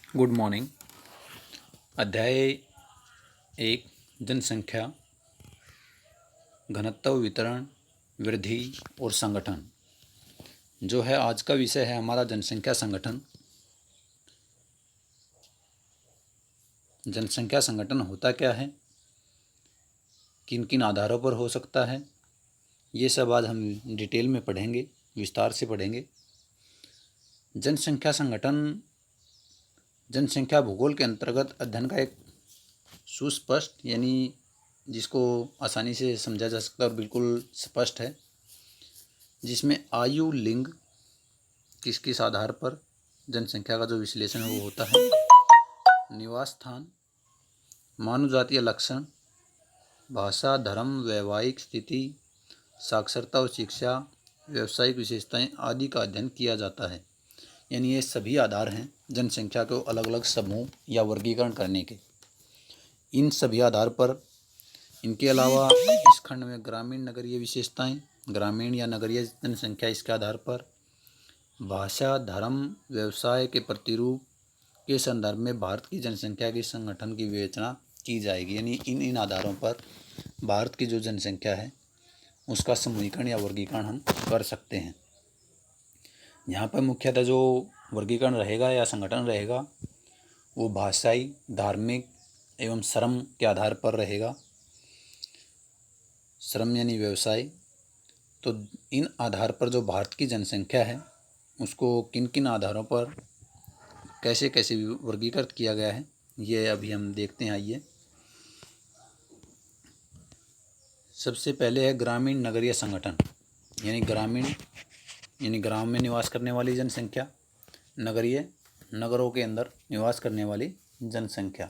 Good morning. अध्याय 1 जनसंख्या, घनत्व, वितरण, वृद्धि और संगठन। जो है आज का विषय है हमारा जनसंख्या संगठन। जनसंख्या संगठन होता क्या है, किन किन आधारों पर हो सकता है, ये सब आज हम डिटेल में पढ़ेंगे, विस्तार से पढ़ेंगे। जनसंख्या संगठन जनसंख्या भूगोल के अंतर्गत अध्ययन का एक सुस्पष्ट यानी जिसको आसानी से समझा जा सकता है और बिल्कुल स्पष्ट है, जिसमें आयु, लिंग, किस किस आधार पर जनसंख्या का जो विश्लेषण है वो होता है, निवास स्थान, मानव जातीय लक्षण, भाषा, धर्म, वैवाहिक स्थिति, साक्षरता और शिक्षा, व्यावसायिक विशेषताएं आदि का अध्ययन किया जाता है। यानी ये सभी आधार हैं जनसंख्या को अलग अलग समूह या वर्गीकरण करने के। इन सभी आधार पर इनके अलावा इस खंड में ग्रामीण नगरीय विशेषताएं, ग्रामीण या नगरीय जनसंख्या इसके आधार पर, भाषा, धर्म, व्यवसाय के प्रतिरूप के संदर्भ में भारत की जनसंख्या के संगठन की विवेचना की जाएगी। यानी इन आधारों पर भारत की जो जनसंख्या है उसका समूहीकरण या वर्गीकरण हम कर सकते हैं। यहाँ पर मुख्यतः जो वर्गीकरण रहेगा या संगठन रहेगा वो भाषाई, धार्मिक एवं श्रम के आधार पर रहेगा। श्रम यानी व्यवसाय। तो इन आधार पर जो भारत की जनसंख्या है उसको किन किन आधारों पर कैसे कैसे वर्गीकृत किया गया है ये अभी हम देखते हैं। आइए, सबसे पहले है ग्रामीण नगरीय संगठन। यानी ग्रामीण यानी ग्राम में निवास करने वाली जनसंख्या, नगरीय नगरों के अंदर निवास करने वाली जनसंख्या।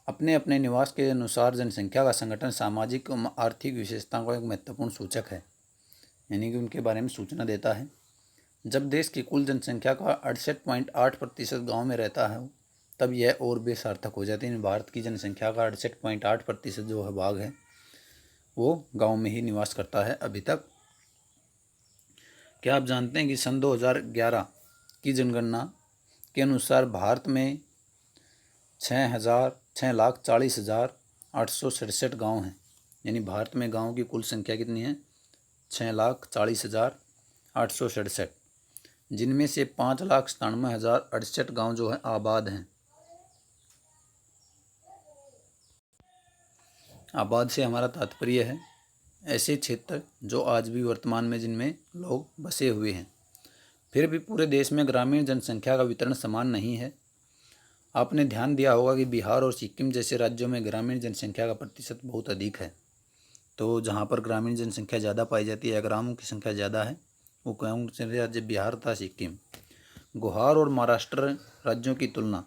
अपने अपने निवास के अनुसार जनसंख्या का संगठन सामाजिक व आर्थिक विशेषताओं का एक महत्वपूर्ण सूचक है, यानी कि उनके बारे में सूचना देता है। जब देश की कुल जनसंख्या का 68.8% गाँव में रहता है तब यह और भी सार्थक हो जाती है। भारत की जनसंख्या का 68.8% जो है भाग है वो गांव में ही निवास करता है अभी तक। क्या आप जानते हैं कि सन 2011 की जनगणना के अनुसार भारत में 6,40,867 गाँव हैं। यानी भारत में गाँव की कुल संख्या कितनी है? 6,40,867, जिनमें से 5,97,068 गाँव जो है आबाद हैं। आबाद से हमारा तात्पर्य है ऐसे क्षेत्र जो आज भी वर्तमान में जिनमें लोग बसे हुए हैं। फिर भी पूरे देश में ग्रामीण जनसंख्या का वितरण समान नहीं है। आपने ध्यान दिया होगा कि बिहार और सिक्किम जैसे राज्यों में ग्रामीण जनसंख्या का प्रतिशत बहुत अधिक है। तो जहाँ पर ग्रामीण जनसंख्या ज़्यादा पाई जाती है या ग्रामों की संख्या ज़्यादा है वो कौन से राज्य? बिहार तथा सिक्किम। गुहार और महाराष्ट्र राज्यों की तुलना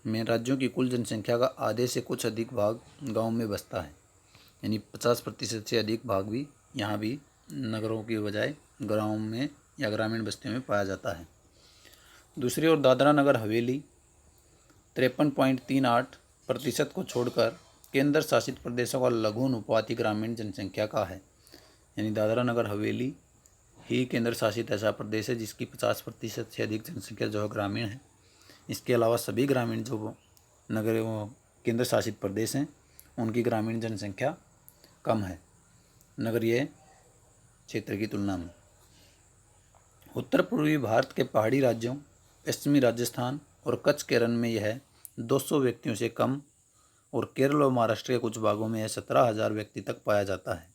में राज्यों की कुल जनसंख्या का आधे से कुछ अधिक भाग गाँव में बसता है। यानी 50% से अधिक भाग भी यहाँ भी नगरों की बजाय गाँव में या ग्रामीण बस्तियों में पाया जाता है। दूसरी ओर दादरा नगर हवेली 53.38% को छोड़कर केंद्र शासित प्रदेशों का लघु अनुपाति ग्रामीण जनसंख्या का है। यानी दादरा नगर हवेली ही केंद्र शासित ऐसा प्रदेश है जिसकी 50% से अधिक जनसंख्या जो है ग्रामीण है। इसके अलावा सभी ग्रामीण जो नगर केंद्र शासित प्रदेश हैं उनकी ग्रामीण जनसंख्या कम है नगरीय क्षेत्र की तुलना में। उत्तर पूर्वी भारत के पहाड़ी राज्यों, पश्चिमी राजस्थान और कच्छ केरल में यह 200 व्यक्तियों से कम और केरल और महाराष्ट्र के कुछ भागों में यह 17,000 व्यक्ति तक पाया जाता है।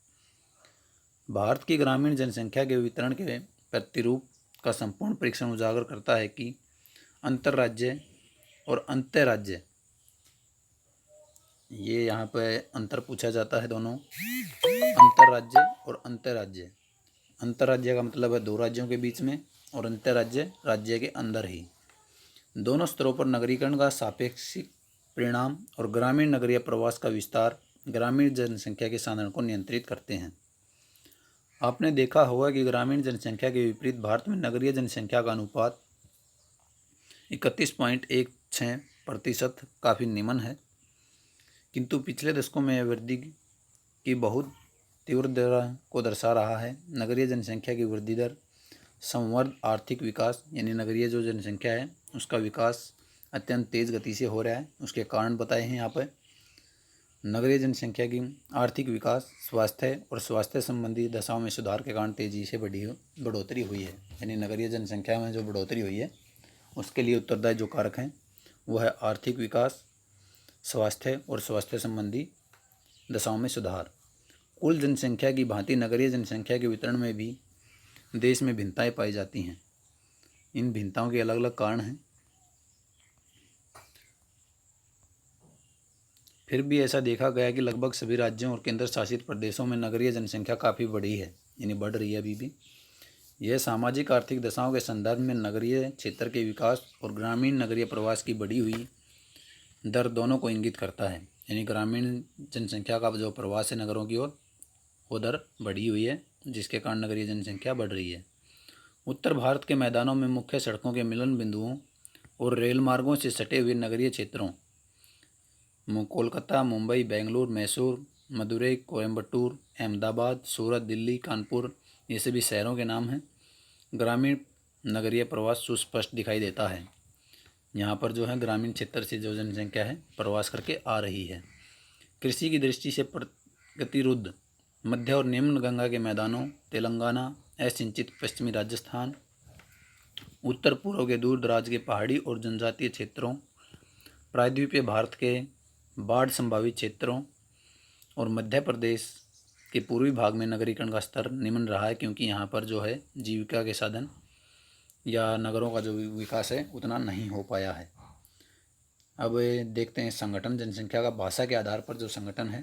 भारत की ग्रामीण जनसंख्या के वितरण के प्रतिरूप का संपूर्ण परीक्षण उजागर करता है कि अंतर्राज्य और अंतर्राज्य, ये यहाँ पे अंतर पूछा जाता है दोनों, अंतर्राज्य और अंतर्राज्य। अंतर्राज्य का मतलब है दो राज्यों के बीच में और अंतर्राज्य राज्य के अंदर ही। दोनों स्तरों पर नगरीकरण का सापेक्षिक परिणाम और ग्रामीण नगरीय प्रवास का विस्तार ग्रामीण जनसंख्या के साधन को नियंत्रित करते हैं। आपने देखा होगा कि ग्रामीण जनसंख्या के विपरीत भारत में नगरीय जनसंख्या का अनुपात 31.16% काफ़ी निम्न है, किंतु पिछले दशकों में वृद्धि की बहुत तीव्र दर को दर्शा रहा है। नगरीय जनसंख्या की वृद्धि दर संवर्ध आर्थिक विकास यानी नगरीय जो जनसंख्या है उसका विकास अत्यंत तेज़ गति से हो रहा है। उसके कारण बताए हैं यहाँ पर। नगरीय जनसंख्या की आर्थिक विकास, स्वास्थ्य और स्वास्थ्य संबंधी दशाओं में सुधार के कारण तेज़ी से बढ़ोतरी हुई है। यानी नगरीय जनसंख्या में जो बढ़ोतरी हुई है उसके लिए उत्तरदायी जो कारक हैं वो है आर्थिक विकास, स्वास्थ्य और स्वास्थ्य संबंधी दशाओं में सुधार। कुल जनसंख्या की भांति नगरीय जनसंख्या के वितरण में भी देश में भिन्नताएं पाई जाती हैं। इन भिन्नताओं के अलग अलग कारण हैं। फिर भी ऐसा देखा गया कि लगभग सभी राज्यों और केंद्र शासित प्रदेशों में नगरीय जनसंख्या काफ़ी बढ़ी है, यानी बढ़ रही है अभी भी। यह सामाजिक आर्थिक दशाओं के संदर्भ में नगरीय क्षेत्र के विकास और ग्रामीण नगरीय प्रवास की बढ़ी हुई दर दोनों को इंगित करता है। यानी ग्रामीण जनसंख्या का जो प्रवास है नगरों की ओर, वो दर बढ़ी हुई है, जिसके कारण नगरीय जनसंख्या बढ़ रही है। उत्तर भारत के मैदानों में मुख्य सड़कों के मिलन बिंदुओं और रेल मार्गों से सटे हुए नगरीय क्षेत्रों कोलकाता, मुंबई, बेंगलुरु, मैसूर, मदुरई, कोयम्बटूर, अहमदाबाद, सूरत, दिल्ली, कानपुर, ये सभी शहरों के नाम हैं। ग्रामीण नगरीय प्रवास सुस्पष्ट दिखाई देता है। यहाँ पर जो है ग्रामीण क्षेत्र से जो जनसंख्या है प्रवास करके आ रही है। कृषि की दृष्टि से प्रतिरुद्ध मध्य और निम्न गंगा के मैदानों, तेलंगाना, असिंचित पश्चिमी राजस्थान, उत्तर पूर्व के दूर दराज के पहाड़ी और जनजातीय क्षेत्रों, प्रायद्वीपीय भारत के बाढ़ संभावित क्षेत्रों और मध्य प्रदेश के पूर्वी भाग में नगरीकरण का स्तर निम्न रहा है, क्योंकि यहाँ पर जो है जीविका के साधन या नगरों का जो विकास है उतना नहीं हो पाया है। अब देखते हैं संगठन जनसंख्या का भाषा के आधार पर जो संगठन है,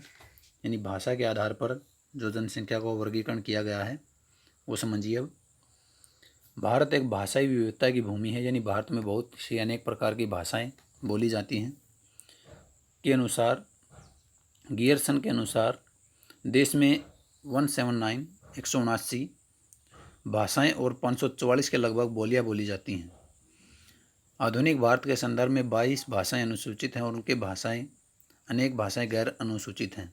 यानी भाषा के आधार पर जो जनसंख्या को वर्गीकरण किया गया है वो समझिए। अब भारत एक भाषाई विविधता की भूमि है, यानी भारत में बहुत सी अनेक प्रकार की भाषाएं बोली जाती हैं। के अनुसार गियर्सन के अनुसार देश में 179 भाषाएं और 544 के लगभग बोलियां बोली जाती हैं। आधुनिक भारत के संदर्भ में 22 भाषाएं अनुसूचित हैं और अनेक भाषाएं गैर अनुसूचित हैं।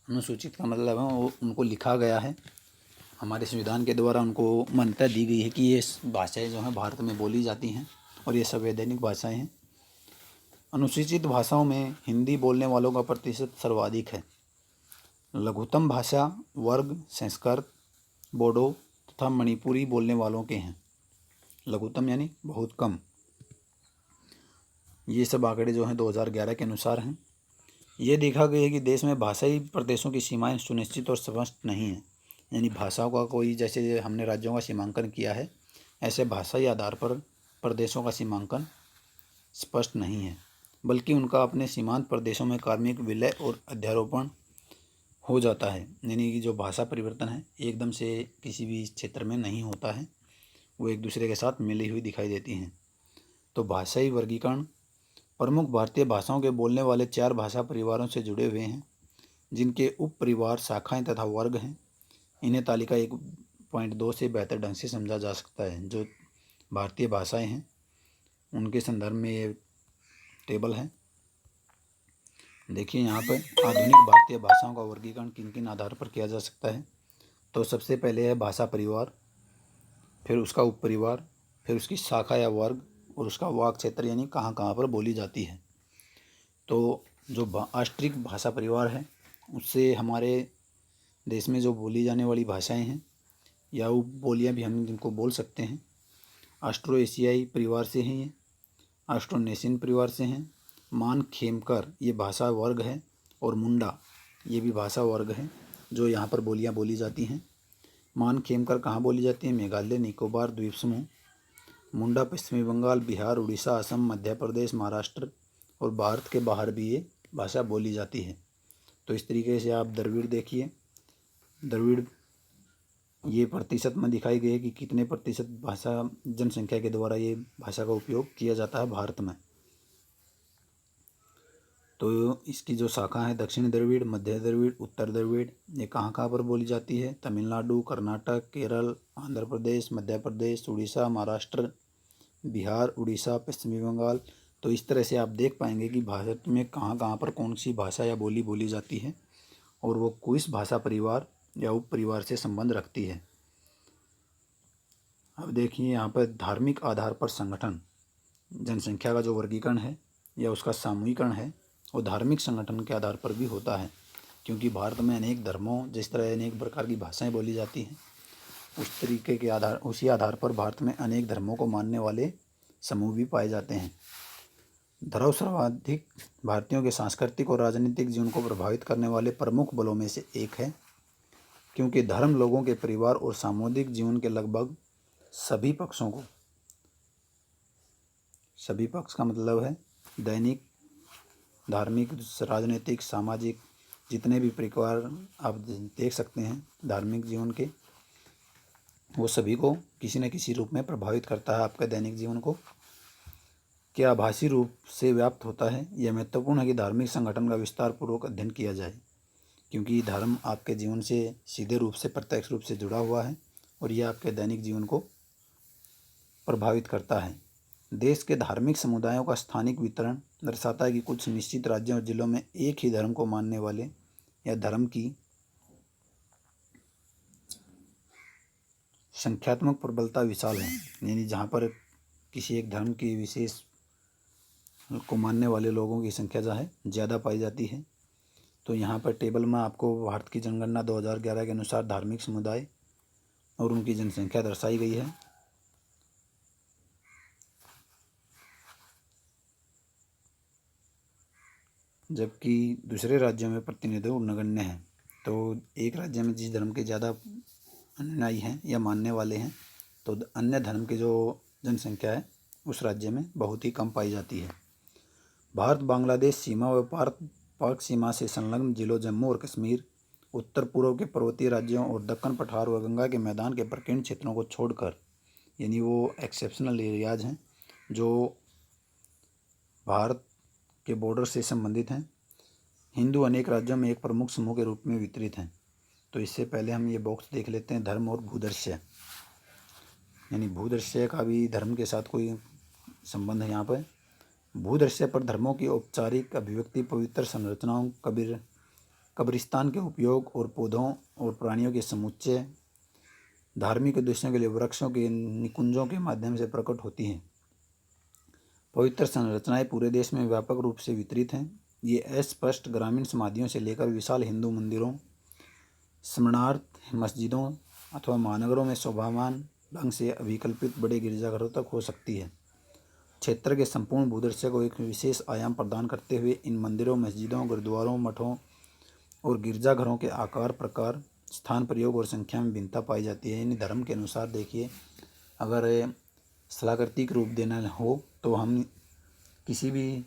अनुसूचित का मतलब है वो उनको लिखा गया है, हमारे संविधान के द्वारा उनको मान्यता दी गई है कि ये भाषाएं जो हैं भारत में बोली जाती हैं और ये संवैधानिक भाषाएं हैं। अनुसूचित भाषाओं में हिंदी बोलने वालों का प्रतिशत सर्वाधिक है। लघुत्तम भाषा वर्ग संस्कृत, बोडो तथा मणिपुरी बोलने वालों के हैं। लघुत्तम यानी बहुत कम। ये सब आंकड़े जो हैं 2011 के अनुसार हैं। ये देखा गया है कि देश में भाषाई प्रदेशों की सीमाएं सुनिश्चित और स्पष्ट नहीं हैं। यानी भाषाओं का कोई, जैसे हमने राज्यों का सीमांकन किया है, ऐसे भाषाई आधार पर प्रदेशों का सीमांकन स्पष्ट नहीं है, बल्कि उनका अपने सीमांत प्रदेशों में कार्मिक विलय और अध्यारोपण हो जाता है। यानी कि जो भाषा परिवर्तन है एकदम से किसी भी क्षेत्र में नहीं होता है, वो एक दूसरे के साथ मिली हुई दिखाई देती हैं। तो भाषाई वर्गीकरण प्रमुख भारतीय भाषाओं के बोलने वाले 4 भाषा परिवारों से जुड़े हुए हैं, जिनके उप परिवार, शाखाएं तथा वर्ग हैं। इन्हें तालिका 1.2 से बेहतर ढंग से समझा जा सकता है। जो भारतीय भाषाएं हैं उनके संदर्भ में ये टेबल है। देखिए यहाँ पर आधुनिक भारतीय भाषाओं का वर्गीकरण किन किन आधार पर किया जा सकता है। तो सबसे पहले है भाषा परिवार, फिर उसका उप परिवार, फिर उसकी शाखा या वर्ग और उसका वाक क्षेत्र, यानी कहाँ कहाँ पर बोली जाती है। तो जो आष्ट्रिक भाषा परिवार है उससे हमारे देश में जो बोली जाने वाली भाषाएं हैं या उप बोलियाँ भी हम जिनको बोल सकते हैं, ऑस्ट्रो एशियाई परिवार से हैं, ये ऑस्ट्रोनेशियन परिवार से हैं। मान खेमकर ये भाषा वर्ग है और मुंडा ये भी भाषा वर्ग है जो यहाँ पर बोलियाँ बोली जाती हैं। मान खेमकर कहाँ बोली जाती है? मेघालय, निकोबार द्वीप समूह। मुंडा पश्चिमी बंगाल, बिहार, उड़ीसा, असम, मध्य प्रदेश, महाराष्ट्र और भारत के बाहर भी ये भाषा बोली जाती है। तो इस तरीके से आप द्रविड़ देखिए, द्रविड़ ये प्रतिशत में दिखाई गई है कि कितने प्रतिशत भाषा जनसंख्या के द्वारा ये भाषा का उपयोग किया जाता है भारत में। तो इसकी जो शाखा है दक्षिण द्रविड़, मध्य द्रविड़, उत्तर द्रविड़, ये कहाँ कहाँ पर बोली जाती है? तमिलनाडु, कर्नाटक, केरल, आंध्र प्रदेश, मध्य प्रदेश, उड़ीसा, महाराष्ट्र, बिहार, उड़ीसा, पश्चिमी बंगाल। तो इस तरह से आप देख पाएंगे कि भारत में कहाँ कहाँ पर कौन सी भाषा या बोली बोली जाती है और वो किस भाषा परिवार या उप परिवार से संबंध रखती है। अब देखिए यहाँ पर धार्मिक आधार पर संगठन, जनसंख्या का जो वर्गीकरण है या उसका सामूहिकरण है वो धार्मिक संगठन के आधार पर भी होता है, क्योंकि भारत में अनेक धर्मों, जिस तरह अनेक प्रकार की भाषाएं बोली जाती हैं, उसी आधार पर भारत में अनेक धर्मों को मानने वाले समूह भी पाए जाते हैं। धर्म सर्वाधिक भारतीयों के सांस्कृतिक और राजनीतिक जीवन को प्रभावित करने वाले प्रमुख बलों में से एक है, क्योंकि धर्म लोगों के परिवार और सामूहिक जीवन के लगभग सभी पक्षों को, सभी पक्ष का मतलब है दैनिक, धार्मिक, राजनीतिक, सामाजिक, जितने भी प्रकार आप देख सकते हैं धार्मिक जीवन के, वो सभी को किसी न किसी रूप में प्रभावित करता है। आपके दैनिक जीवन को क्या आभासी रूप से व्याप्त होता है। यह महत्वपूर्ण है कि धार्मिक संगठन का विस्तार पूर्वक अध्ययन किया जाए, क्योंकि धर्म आपके जीवन से सीधे रूप से, प्रत्यक्ष रूप से जुड़ा हुआ है और यह आपके दैनिक जीवन को प्रभावित करता है। देश के धार्मिक समुदायों का स्थानिक वितरण दर्शाता है कि कुछ निश्चित राज्यों और जिलों में एक ही धर्म को मानने वाले या धर्म की संख्यात्मक प्रबलता विशाल है, यानी जहाँ पर किसी एक धर्म की विशेष को मानने वाले लोगों की संख्या जो है ज़्यादा पाई जाती है। तो यहाँ पर टेबल में आपको भारत की जनगणना 2011 के अनुसार धार्मिक समुदाय और उनकी जनसंख्या दर्शाई गई है। जबकि दूसरे राज्यों में प्रतिनिधित्व नगण्य है। तो एक राज्य में जिस धर्म के ज़्यादा अनुयायी हैं या मानने वाले हैं, तो अन्य धर्म की जो जनसंख्या है उस राज्य में बहुत ही कम पाई जाती है। भारत बांग्लादेश सीमा व पाक सीमा से संलग्न जिलों जम्मू और कश्मीर, उत्तर पूर्व के पर्वतीय राज्यों और दक्कन पठार व गंगा के मैदान के प्रकीर्ण क्षेत्रों को छोड़कर, यानी वो एक्सेप्शनल एरियाज हैं जो भारत के बॉर्डर से संबंधित हैं, हिंदू अनेक राज्यों में एक प्रमुख समूह के रूप में वितरित हैं। तो इससे पहले हम ये बॉक्स देख लेते हैं, धर्म और भूदृश्य, यानी भूदृश्य का भी धर्म के साथ कोई संबंध है यहाँ पर। भूदृश्य पर धर्मों की औपचारिक अभिव्यक्ति, पवित्र संरचनाओं, कब्रिस्तान के उपयोग और पौधों और प्राणियों के समुच्चय धार्मिक उद्देश्यों के लिए वृक्षों के निकुंजों के माध्यम से प्रकट होती हैं। पवित्र संरचनाएं पूरे देश में व्यापक रूप से वितरित हैं। ये अस्पष्ट ग्रामीण समाधियों से लेकर विशाल हिंदू मंदिरों, स्मरणार्थ मस्जिदों अथवा महानगरों में शोभामान ढंग से अभिकल्पित बड़े गिरजाघरों तक हो सकती है। क्षेत्र के संपूर्ण भूदृश्य को एक विशेष आयाम प्रदान करते हुए इन मंदिरों, मस्जिदों, गुरुद्वारों, मठों और गिरजाघरों के आकार, प्रकार, स्थान, प्रयोग और संख्या में भिन्नता पाई जाती है। यानी धर्म के अनुसार देखिए, अगर स्थलाकृतिक रूप देना हो तो हम किसी भी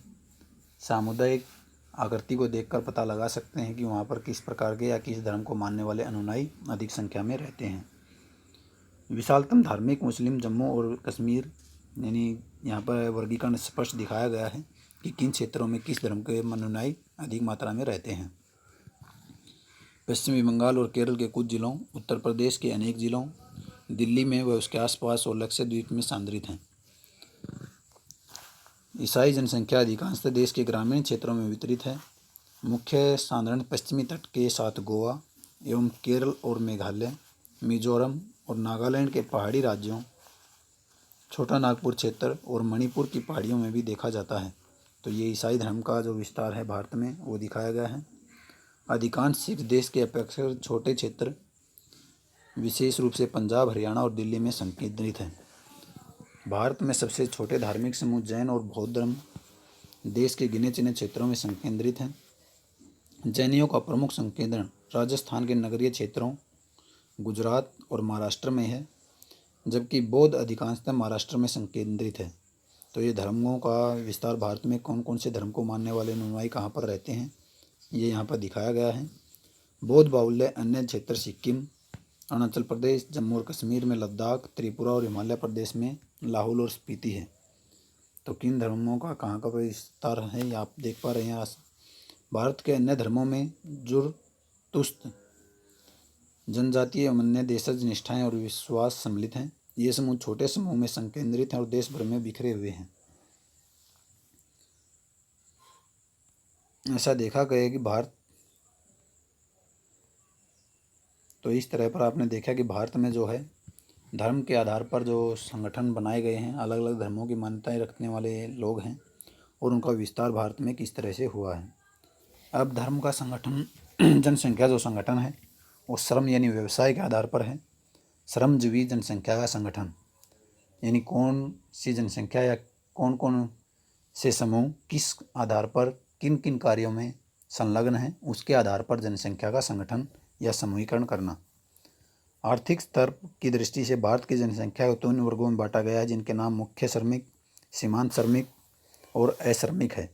सामुदायिक आकृति को देखकर पता लगा सकते हैं कि वहाँ पर किस प्रकार के या किस धर्म को मानने वाले अनुयायी अधिक संख्या में रहते हैं। विशालतम धार्मिक मुस्लिम जम्मू और कश्मीर, यानी यहाँ पर वर्गीकरण स्पष्ट दिखाया गया है कि किन क्षेत्रों में किस धर्म के अनुयायी अधिक मात्रा में रहते हैं। पश्चिमी बंगाल और केरल के कुछ जिलों, उत्तर प्रदेश के अनेक जिलों, दिल्ली में व उसके आसपास और लक्षद्वीप में सांद्रित हैं। ईसाई जनसंख्या अधिकांशतः देश के ग्रामीण क्षेत्रों में वितरित है। मुख्य सांद्रण पश्चिमी तट के साथ गोवा एवं केरल और मेघालय, मिजोरम और नागालैंड के पहाड़ी राज्यों, छोटा नागपुर क्षेत्र और मणिपुर की पहाड़ियों में भी देखा जाता है। तो ये ईसाई धर्म का जो विस्तार है भारत में वो दिखाया गया है। अधिकांश सिख देश के अपेक्षाकृत छोटे क्षेत्र, विशेष रूप से पंजाब, हरियाणा और दिल्ली में संकेंद्रित हैं। भारत में सबसे छोटे धार्मिक समूह जैन और बौद्ध धर्म देश के गिने चुने क्षेत्रों में संकेंद्रित हैं। जैनियों का प्रमुख संकेंद्रण राजस्थान के नगरीय क्षेत्रों, गुजरात और महाराष्ट्र में है, जबकि बौद्ध अधिकांशतः महाराष्ट्र में संकेंद्रित है। तो ये धर्मों का विस्तार, भारत में कौन कौन से धर्म को मानने वाले अनुयायी कहाँ पर रहते हैं, ये यहाँ पर दिखाया गया है। बौद्ध बाहुल्य अन्य क्षेत्र सिक्किम, अरुणाचल प्रदेश, जम्मू और कश्मीर में लद्दाख, त्रिपुरा और हिमाचल प्रदेश में लाहौल और स्पीति है। तो किन धर्मों का कहाँ का विस्तार है ये आप देख पा रहे हैं। भारत के अन्य धर्मों में जुरतुस्त जनजातीय एवं अन्य देशज निष्ठाएं और विश्वास सम्मिलित हैं। ये समूह छोटे समूह में संकेंद्रित हैं और देश भर में बिखरे हुए हैं। ऐसा देखा गया कि भारत, तो इस तरह पर आपने देखा कि भारत में जो है धर्म के आधार पर जो संगठन बनाए गए हैं, अलग अलग धर्मों की मान्यताएं रखने वाले लोग हैं, और उनका विस्तार भारत में किस तरह से हुआ है। अब धर्म का संगठन जनसंख्या जो संगठन है वो श्रम यानी व्यवसाय के आधार पर है। श्रमजीवी जनसंख्या का संगठन यानी कौन सी जनसंख्या या कौन कौन से समूह किस आधार पर किन किन कार्यों में संलग्न हैं, उसके आधार पर जनसंख्या का संगठन या समूहीकरण करना। आर्थिक स्तर की दृष्टि से भारत की जनसंख्या को 3 वर्गों में बांटा गया है, जिनके नाम मुख्य श्रमिक, सीमांत श्रमिक और अश्रमिक है।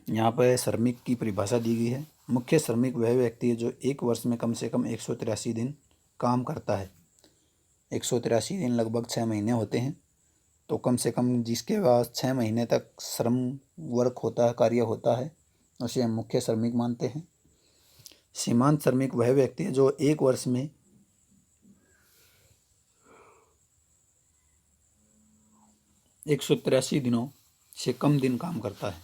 यहाँ पर श्रमिक की परिभाषा दी गई है। मुख्य श्रमिक वह व्यक्ति है जो एक वर्ष में कम से कम 183 दिन काम करता है। 183 दिन लगभग 6 महीने होते हैं, तो कम से कम जिसके पास 6 महीने तक श्रम वर्क होता है, कार्य होता है, उसे हम मुख्य श्रमिक मानते हैं। सीमांत श्रमिक वह व्यक्ति है जो एक वर्ष में 183 दिनों से कम दिन काम करता है,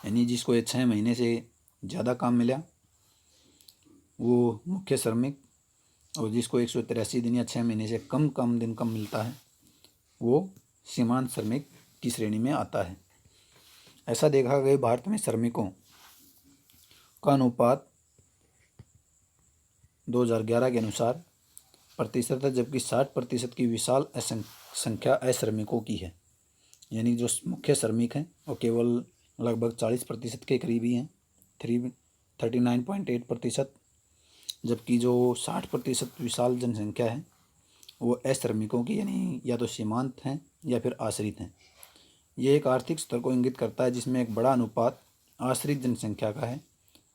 यानी जिसको ये 6 महीने से ज़्यादा काम मिला वो मुख्य श्रमिक, और जिसको 183 दिन या 6 महीने से कम दिन कम मिलता है वो सीमांत श्रमिक की श्रेणी में आता है। ऐसा देखा गया भारत में श्रमिकों का अनुपात 2011 के अनुसार प्रतिशत है, जबकि 60% की विशाल संख्या अश्रमिकों की है। यानी जो मुख्य श्रमिक हैं वो केवल लगभग 40% के करीब ही हैं, 39.8%, जबकि जो 60% विशाल जनसंख्या है वो अश्रमिकों की यानी या तो सीमांत हैं या फिर आश्रित हैं। ये एक आर्थिक स्तर को इंगित करता है जिसमें एक बड़ा अनुपात आश्रित जनसंख्या का है।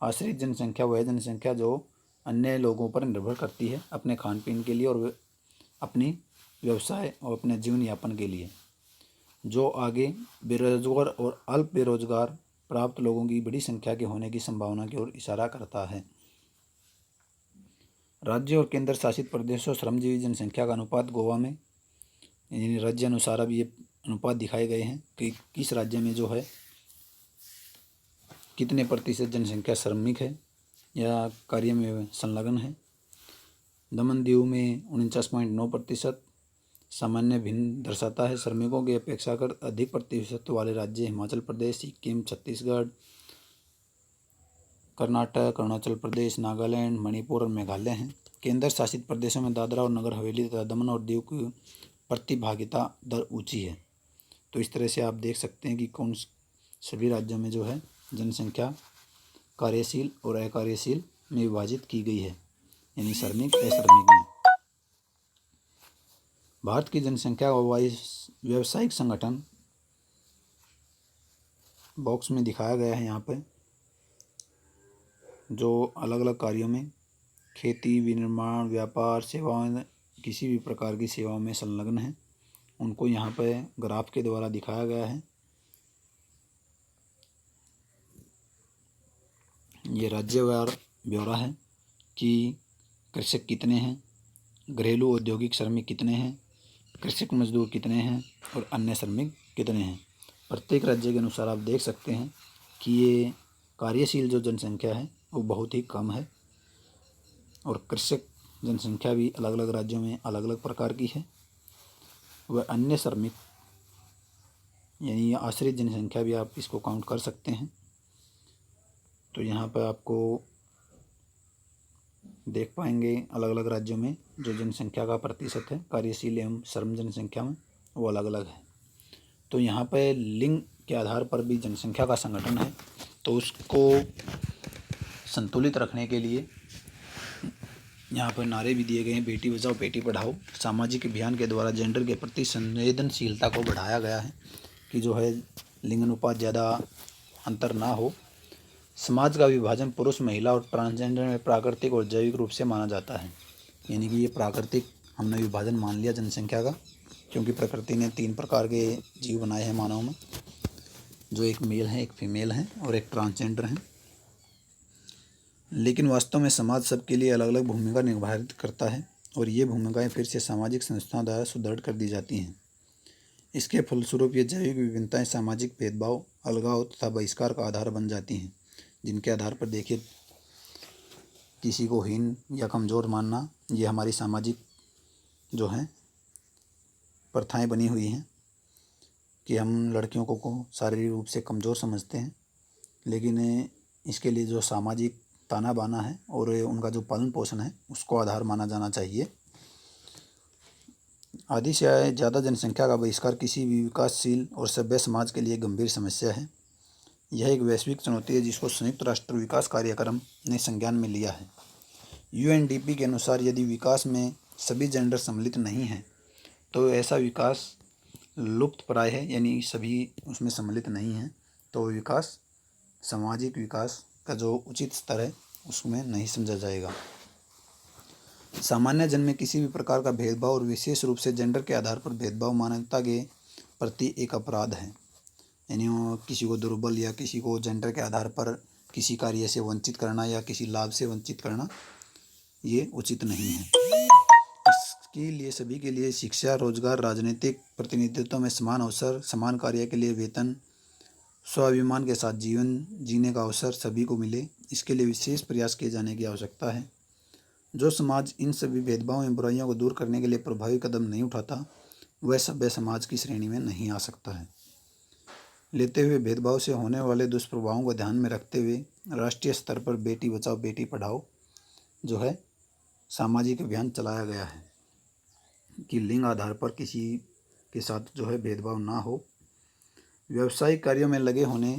आश्रित जनसंख्या वह जनसंख्या जो अन्य लोगों पर निर्भर करती है अपने खान पीन के लिए और अपनी व्यवसाय और अपने जीवन यापन के लिए, जो आगे बेरोजगार और अल्प बेरोजगार प्राप्त लोगों की बड़ी संख्या के होने की संभावना की ओर इशारा करता है। राज्य और केंद्र शासित प्रदेशों श्रमजीवी जनसंख्या का अनुपात गोवा में यानी राज्य अनुसार अब ये अनुपात दिखाए गए हैं कि किस राज्य में जो है कितने प्रतिशत जनसंख्या श्रमिक है या कार्य में संलग्न है। दमन दीव में 49.9% सामान्य भिन्न दर्शाता है। श्रमिकों की अपेक्षाकृत अधिक प्रतिशत वाले राज्य हिमाचल प्रदेश, सिक्किम, छत्तीसगढ़, कर्नाटक, अरुणाचल प्रदेश, नागालैंड, मणिपुर और मेघालय हैं। केंद्र शासित प्रदेशों में दादरा और नगर हवेली तथा दमन और दीव की प्रतिभागिता दर ऊंची है। तो इस तरह से आप देख सकते हैं कि कौन सभी राज्यों में जो है जनसंख्या कार्यशील और अकार्यशील में विभाजित की गई है, यानी श्रमिक अश्रमिक में। भारत की जनसंख्या का व्यावसायिक संगठन बॉक्स में दिखाया गया है। यहाँ पे जो अलग अलग कार्यों में खेती, विनिर्माण, व्यापार, सेवाएं, किसी भी प्रकार की सेवाओं में संलग्न हैं, उनको यहाँ पे ग्राफ के द्वारा दिखाया गया है। ये राज्यवार ब्यौरा है कि कृषक कितने हैं, घरेलू औद्योगिक श्रमिक कितने हैं, कृषक मजदूर कितने हैं और अन्य श्रमिक कितने हैं। प्रत्येक राज्य के अनुसार आप देख सकते हैं कि ये कार्यशील जो जनसंख्या है वो बहुत ही कम है, और कृषक जनसंख्या भी अलग अलग राज्यों में अलग अलग प्रकार की है। वह अन्य श्रमिक यानी आश्रित जनसंख्या भी आप इसको काउंट कर सकते हैं। तो यहाँ पर आपको देख पाएंगे अलग अलग राज्यों में जो जनसंख्या का प्रतिशत है कार्यशील एवं श्रम जनसंख्या में वो अलग अलग है। तो यहाँ पर लिंग के आधार पर भी जनसंख्या का संगठन है, तो उसको संतुलित रखने के लिए यहाँ पर नारे भी दिए गए हैं, बेटी बचाओ बेटी पढ़ाओ। सामाजिक अभियान के द्वारा जेंडर के प्रति संवेदनशीलता को बढ़ाया गया है कि जो है लिंग अनुपात ज़्यादा अंतर ना हो। समाज का विभाजन पुरुष, महिला और ट्रांसजेंडर में प्राकृतिक और जैविक रूप से माना जाता है, यानी कि ये प्राकृतिक हमने विभाजन मान लिया जनसंख्या का, क्योंकि प्रकृति ने 3 प्रकार के जीव बनाए हैं मानव में, जो एक मेल है, एक फीमेल है और एक ट्रांसजेंडर हैं। लेकिन वास्तव में समाज सबके लिए अलग अलग भूमिका निर्धारित करता है और ये भूमिकाएं फिर से सामाजिक संस्थाओं द्वारा सुदृढ़ कर दी जाती हैं। इसके फलस्वरूप ये जैविक विभिन्नताएं सामाजिक भेदभाव, अलगाव तथा बहिष्कार का आधार बन जाती हैं, जिनके आधार पर देखिए किसी को हीन या कमज़ोर मानना ये हमारी सामाजिक जो हैं प्रथाएं बनी हुई हैं कि हम लड़कियों को शारीरिक रूप से कमज़ोर समझते हैं, लेकिन इसके लिए जो सामाजिक ताना बाना है और उनका जो पालन पोषण है उसको आधार माना जाना चाहिए। आधी से ज़्यादा जनसंख्या का बहिष्कार किसी भी विकासशील और सभ्य समाज के लिए गंभीर समस्या है। यह एक वैश्विक चुनौती है जिसको संयुक्त राष्ट्र विकास कार्यक्रम ने संज्ञान में लिया है। यूएनडीपी के अनुसार यदि विकास में सभी जेंडर सम्मिलित नहीं हैं तो ऐसा विकास लुप्तप्राय है, यानी सभी उसमें सम्मिलित नहीं हैं तो विकास सामाजिक विकास का जो उचित स्तर है उसमें नहीं समझा जाएगा। सामान्य जन में किसी भी प्रकार का भेदभाव और विशेष रूप से जेंडर के आधार पर भेदभाव मानवता के प्रति एक अपराध है, यानी किसी को दुर्बल या किसी को जेंडर के आधार पर किसी कार्य से वंचित करना या किसी लाभ से वंचित करना ये उचित नहीं है। इसके लिए सभी के लिए शिक्षा, रोजगार, राजनीतिक प्रतिनिधित्व में समान अवसर, समान कार्य के लिए वेतन, स्वाभिमान के साथ जीवन जीने का अवसर सभी को मिले, इसके लिए विशेष प्रयास किए जाने की आवश्यकता है। जो समाज इन सभी भेदभाव एवं बुराइयों को दूर करने के लिए प्रभावी कदम नहीं उठाता वह सभ्य समाज की श्रेणी में नहीं आ सकता है। लेते हुए भेदभाव से होने वाले दुष्प्रभावों को ध्यान में रखते हुए राष्ट्रीय स्तर पर बेटी बचाओ बेटी पढ़ाओ जो है सामाजिक अभियान चलाया गया है कि लिंग आधार पर किसी के साथ जो है भेदभाव ना हो। व्यावसायिक कार्यों में लगे होने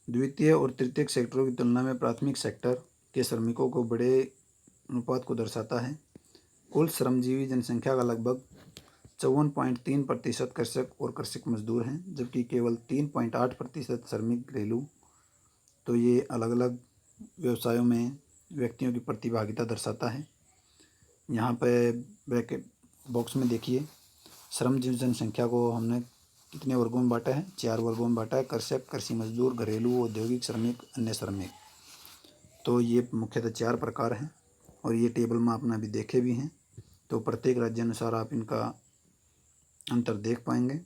द्वितीय और तृतीयक सेक्टरों की तुलना में प्राथमिक सेक्टर के श्रमिकों को बड़े अनुपात को दर्शाता है। कुल श्रमजीवी जनसंख्या का लगभग 54.3% कृषक और कृषक मजदूर हैं, जबकि केवल 3.8% श्रमिक घरेलू। तो ये अलग अलग व्यवसायों में व्यक्तियों की प्रतिभागिता दर्शाता है। यहाँ पे ब्रैकेट बॉक्स में देखिए श्रमजीवी जनसंख्या को हमने कितने वर्गों में बांटा है, 4 वर्गों में बांटा है। कृषक, कृषि मजदूर, घरेलू, औद्योगिक श्रमिक, अन्य श्रमिक। तो ये मुख्यतः 4 प्रकार हैं और ये टेबल में आपने अभी देखे भी हैं। तो प्रत्येक राज्य अनुसार आप इनका अंतर देख पाएंगे।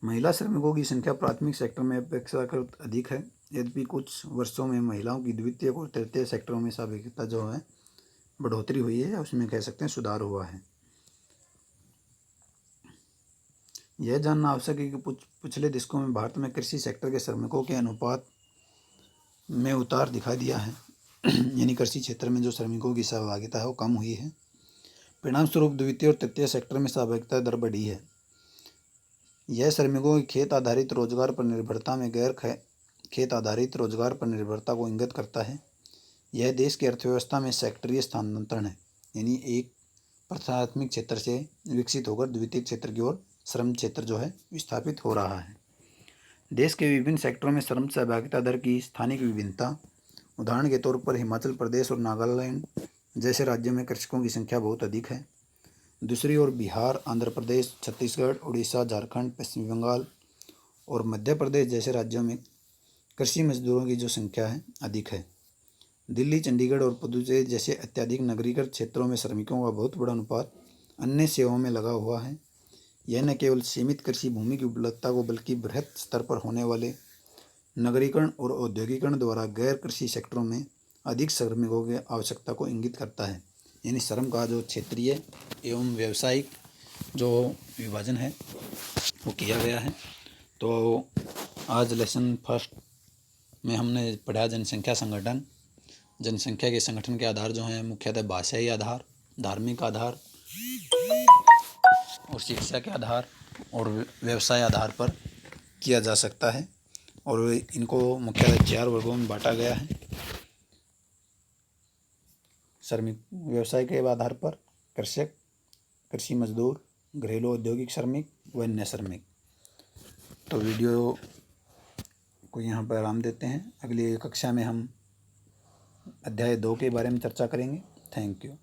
महिला श्रमिकों की संख्या प्राथमिक सेक्टर में अपेक्षाकृत अधिक है, यद्यपि कुछ वर्षों में महिलाओं की द्वितीय और तृतीय सेक्टरों में सहभागिता जो है बढ़ोतरी हुई है, उसमें कह सकते हैं सुधार हुआ है। यह जानना आवश्यक है कि पिछले दशकों में भारत में कृषि सेक्टर के श्रमिकों के अनुपात में उतार दिखाई दिया है यानी कृषि क्षेत्र में जो श्रमिकों की सहभागिता है वो कम हुई है। परिणाम स्वरूप द्वितीय और तृतीय सेक्टर में सहभागिता दर बढ़ी है। यह श्रमिकों की खेत आधारित रोजगार पर निर्भरता में खेत आधारित रोजगार पर निर्भरता को इंगित करता है। यह देश की अर्थव्यवस्था में सेक्टरीय स्थानांतरण है, यानी एक प्राथमिक क्षेत्र से विकसित होकर द्वितीय क्षेत्र की ओर श्रम क्षेत्र जो है विस्थापित हो रहा है। देश के विभिन्न सेक्टरों में श्रम सहभागिता दर की स्थानिक विभिन्नता, उदाहरण के तौर पर हिमाचल प्रदेश और नागालैंड जैसे राज्यों में कृषकों की संख्या बहुत अधिक है। दूसरी ओर बिहार, आंध्र प्रदेश, छत्तीसगढ़, उड़ीसा, झारखंड, पश्चिम बंगाल और मध्य प्रदेश जैसे राज्यों में कृषि मजदूरों की जो संख्या है अधिक है। दिल्ली, चंडीगढ़ और पुदुचेरी जैसे अत्यधिक नगरीकृत क्षेत्रों में श्रमिकों का बहुत बड़ा अनुपात अन्य सेवाओं में लगा हुआ है। यह न केवल सीमित कृषि भूमि की उपलब्धता को बल्कि बृहत स्तर पर होने वाले नगरीकरण और औद्योगिकरण द्वारा गैर कृषि सेक्टरों में अधिक श्रमिकों की आवश्यकता को इंगित करता है। यानी श्रम का जो क्षेत्रीय एवं व्यावसायिक जो विभाजन है वो किया गया है। तो आज लेसन फर्स्ट में हमने पढ़ा जनसंख्या संगठन। जनसंख्या के संगठन के आधार जो हैं मुख्यतः भाषाई आधार, धार्मिक आधार और शिक्षा के आधार और व्यवसाय आधार पर किया जा सकता है और इनको मुख्यतः 4 वर्गों में बांटा गया है। श्रमिक व्यवसाय के आधार पर कृषक, कृषि मजदूर, घरेलू औद्योगिक श्रमिक व अन्य श्रमिक। तो वीडियो को यहाँ पर आराम देते हैं। अगली कक्षा में हम अध्याय 2 के बारे में चर्चा करेंगे। Thank you.